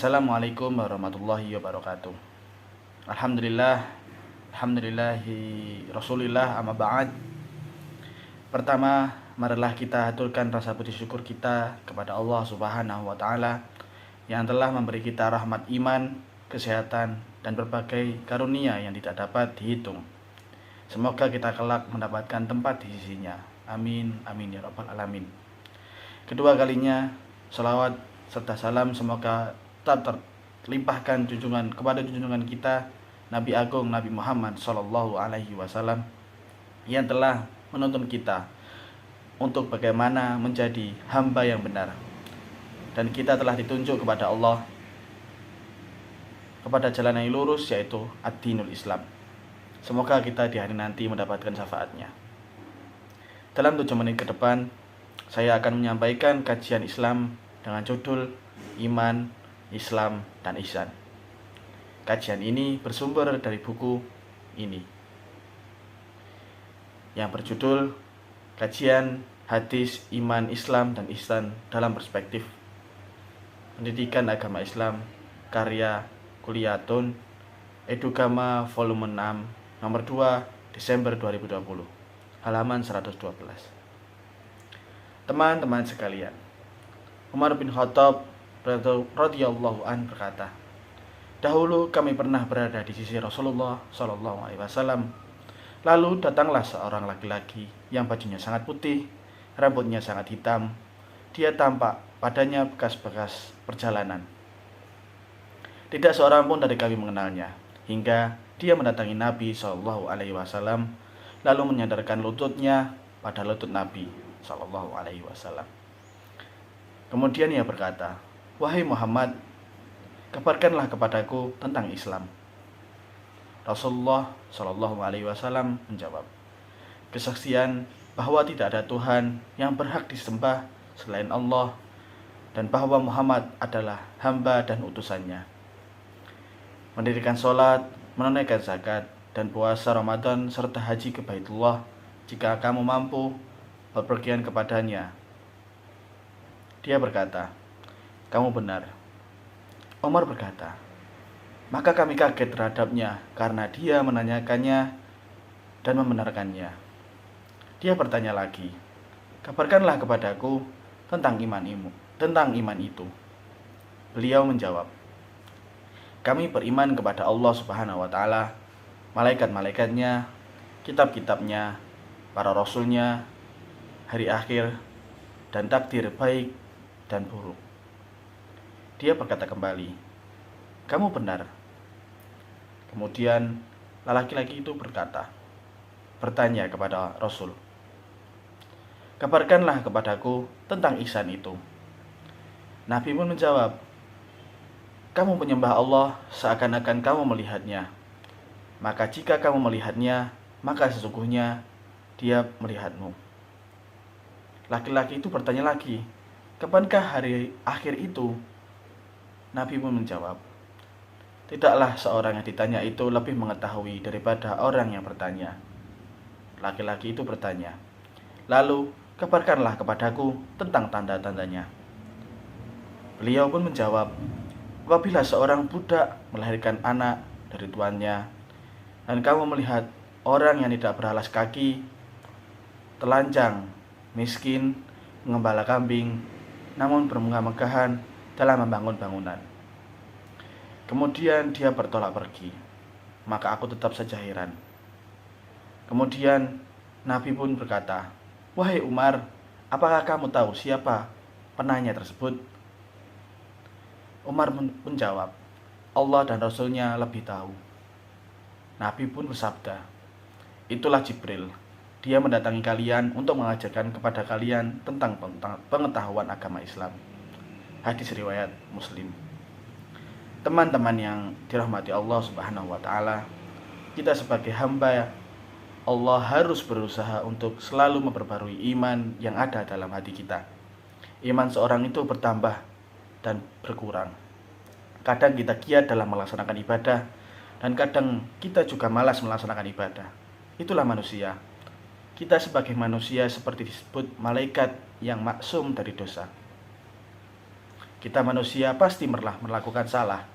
Assalamualaikum warahmatullahi wabarakatuh. Alhamdulillah, alhamdulillahi rasulillah amma ba'd. Pertama, marilah kita haturkan rasa puji syukur kita kepada Allah Subhanahu wa taala yang telah memberi kita rahmat iman, kesehatan, dan berbagai karunia yang tidak dapat dihitung. Semoga kita kelak mendapatkan tempat di sisinya. Amin, amin ya rabbal alamin. Kedua kalinya, salawat serta salam semoga tetap terlimpahkan kepada junjungan kita Nabi Agung Nabi Muhammad Sallallahu Alaihi Wasallam yang telah menuntun kita untuk bagaimana menjadi hamba yang benar, dan kita telah ditunjuk kepada Allah kepada jalan yang lurus, yaitu ad-dinul Islam. Semoga kita di hari nanti mendapatkan syafaatnya. Dalam 7 menit ke depan, saya akan menyampaikan kajian Islam dengan judul Iman, Islam, dan Ihsan. Kajian ini bersumber dari buku ini yang berjudul Kajian Hadis Iman, Islam, dan Ihsan dalam Perspektif Pendidikan Agama Islam, karya Kulliyatun Edugama volume 6 nomor 2 Desember 2020, halaman 112. Teman-teman sekalian, Umar bin Khattab radhiyallahu an berkata, "Dahulu kami pernah berada di sisi Rasulullah Shallallahu Alaihi Wasallam. Lalu datanglah seorang laki-laki yang bajunya sangat putih, rambutnya sangat hitam. Dia tampak padanya bekas-bekas perjalanan. Tidak seorang pun dari kami mengenalnya, hingga dia mendatangi Nabi Shallallahu Alaihi Wasallam, lalu menyandarkan lututnya pada lutut Nabi Shallallahu Alaihi Wasallam. Kemudian ia berkata, 'Wahai Muhammad, kabarkanlah kepadaku tentang Islam.' Rasulullah Shallallahu Alaihi Wasallam menjawab, 'Kesaksian bahwa tidak ada Tuhan yang berhak disembah selain Allah, dan bahwa Muhammad adalah hamba dan utusannya. Mendirikan sholat, menunaikan zakat, dan puasa Ramadan serta haji ke Baitullah jika kamu mampu berpergian kepadanya.' Dia berkata, 'Kamu benar.' Umar berkata, 'Maka kami kaget terhadapnya karena dia menanyakannya dan membenarkannya.' Dia bertanya lagi, 'Kabarkanlah kepadaku tentang iman itu.' Beliau menjawab, 'Kami beriman kepada Allah Subhanahu wa taala, malaikat-malaikatnya, kitab-kitabnya, para rasulnya, hari akhir, dan takdir baik dan buruk.' Dia berkata kembali, 'Kamu benar.' Kemudian laki-laki itu bertanya kepada Rasul, 'Kabarkanlah kepadaku tentang ihsan itu.' Nabi pun menjawab, 'Kamu menyembah Allah seakan-akan kamu melihatnya. Maka jika kamu melihatnya, maka sesungguhnya dia melihatmu.' Laki-laki itu bertanya lagi, 'Kapankah hari akhir itu?' Nabi pun menjawab, 'Tidaklah seorang yang ditanya itu lebih mengetahui daripada orang yang bertanya.' Laki-laki itu bertanya, 'Lalu kabarkanlah kepadaku tentang tanda-tandanya.' Beliau pun menjawab, 'Apabila seorang budak melahirkan anak dari tuannya, dan kamu melihat orang yang tidak beralas kaki, telanjang, miskin, mengembala kambing, namun bermegah-megahan dalam membangun bangunan. Kemudian dia bertolak pergi, maka aku tetap saja heran.' Kemudian Nabi pun berkata, 'Wahai Umar, apakah kamu tahu siapa penanya tersebut?' Umar menjawab, 'Allah dan Rasulnya lebih tahu.' Nabi pun bersabda, 'Itulah Jibril. Dia mendatangi kalian untuk mengajarkan kepada kalian tentang pengetahuan agama Islam.' Hadis riwayat Muslim. Teman-teman yang dirahmati Allah Subhanahu wa taala, kita sebagai hamba Allah harus berusaha untuk selalu memperbarui iman yang ada dalam hati kita. Iman seorang itu bertambah dan berkurang. Kadang kita giat dalam melaksanakan ibadah, dan kadang kita juga malas melaksanakan ibadah. Itulah manusia. Kita sebagai manusia seperti disebut malaikat yang maksum dari dosa. Kita manusia pasti melakukan salah,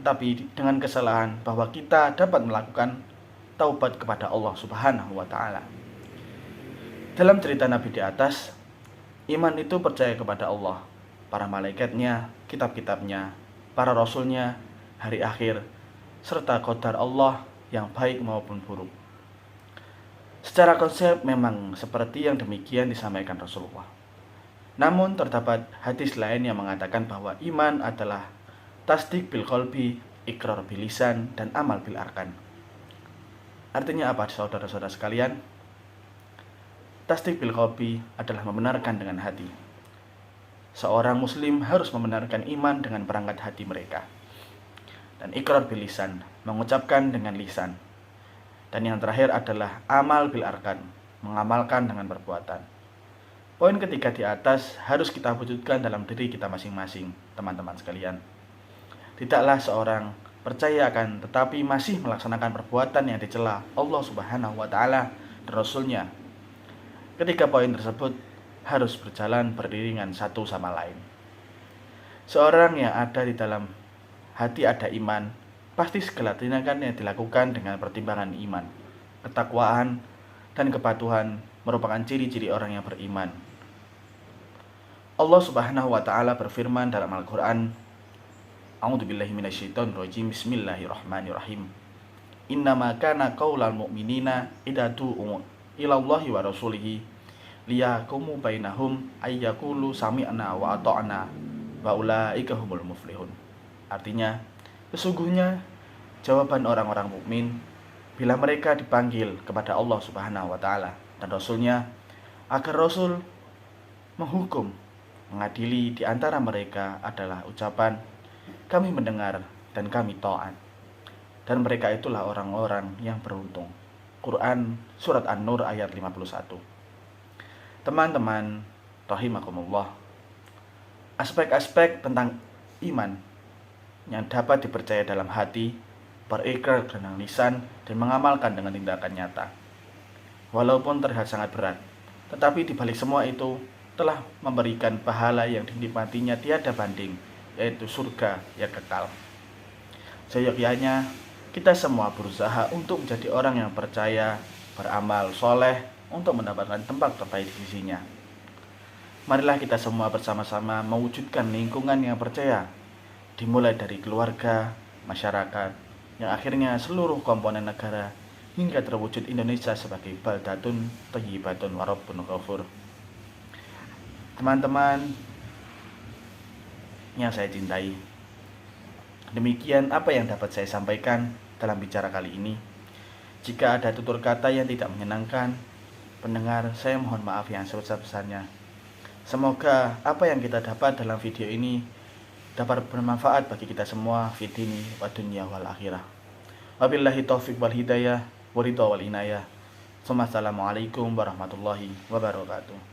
tetapi dengan kesalahan bahwa kita dapat melakukan taubat kepada Allah Subhanahu wa taala. Dalam cerita Nabi di atas, iman itu percaya kepada Allah, para malaikatnya, kitab-kitabnya, para rasulnya, hari akhir, serta qadar Allah yang baik maupun buruk. Secara konsep memang seperti yang demikian disampaikan Rasulullah. Namun terdapat hadis lain yang mengatakan bahwa iman adalah tasdik bil qalbi, ikrar bil lisan, dan amal bil arkan. Artinya apa, saudara-saudara sekalian? Tasdik bil qalbi adalah membenarkan dengan hati. Seorang muslim harus membenarkan iman dengan perangkat hati mereka. Dan ikrar bil lisan, mengucapkan dengan lisan. Dan yang terakhir adalah amal bil arkan, mengamalkan dengan perbuatan. Poin ketiga di atas harus kita wujudkan dalam diri kita masing-masing, teman-teman sekalian. Tidaklah seorang percaya akan tetapi masih melaksanakan perbuatan yang dicela Allah Subhanahu wa taala dan Rasulnya. Ketiga poin tersebut harus berjalan beriringan satu sama lain. Seorang yang ada di dalam hati ada iman, pasti segala tindakan yang dilakukan dengan pertimbangan iman, ketakwaan, dan kepatuhan merupakan ciri-ciri orang yang beriman. Allah Subhanahu wa taala berfirman dalam Al-Qur'an, A'udzubillahi minasyaitonirrajim, Bismillahirrahmanirrahim. Innama kana qaulal mu'minina idza du'u ilallahi wa rasulihi liyahkumu bainahum ayyaqulu sami'na wa ata'na wa ulaika humul muflihun. Artinya, sesungguhnya jawaban orang-orang mukmin bila mereka dipanggil kepada Allah Subhanahu wa taala dan Rasulnya agar Rasul menghukum, mengadili di antara mereka adalah ucapan kami mendengar dan kami taat. Dan mereka itulah orang-orang yang beruntung. Quran Surat An-Nur ayat 51. Teman-teman rahimakumullah, aspek-aspek tentang iman yang dapat dipercaya dalam hati, berikrar dengan lisan, dan mengamalkan dengan tindakan nyata. Walaupun terlihat sangat berat, tetapi di balik semua itu telah memberikan pahala yang dinikmatinya tiada banding, yaitu surga yang kekal. Seyogyanya kita semua berusaha untuk menjadi orang yang percaya, beramal soleh untuk mendapatkan tempat terbaik di sisinya. Marilah kita semua bersama-sama mewujudkan lingkungan yang percaya, dimulai dari keluarga, masyarakat, yang akhirnya seluruh komponen negara hingga terwujud Indonesia sebagai baldatun thayyibatun wa rabbun ghafur. Teman-teman yang saya cintai, demikian apa yang dapat saya sampaikan dalam bicara kali ini. Jika ada tutur kata yang tidak menyenangkan pendengar, saya mohon maaf yang sebesar-besarnya. Semoga apa yang kita dapat dalam video ini dapat bermanfaat bagi kita semua fi dini wa dunya wal akhirah. Wabillahi taufiq wal hidayah wa ridha wal inayah. Assalamualaikum warahmatullahi wabarakatuh.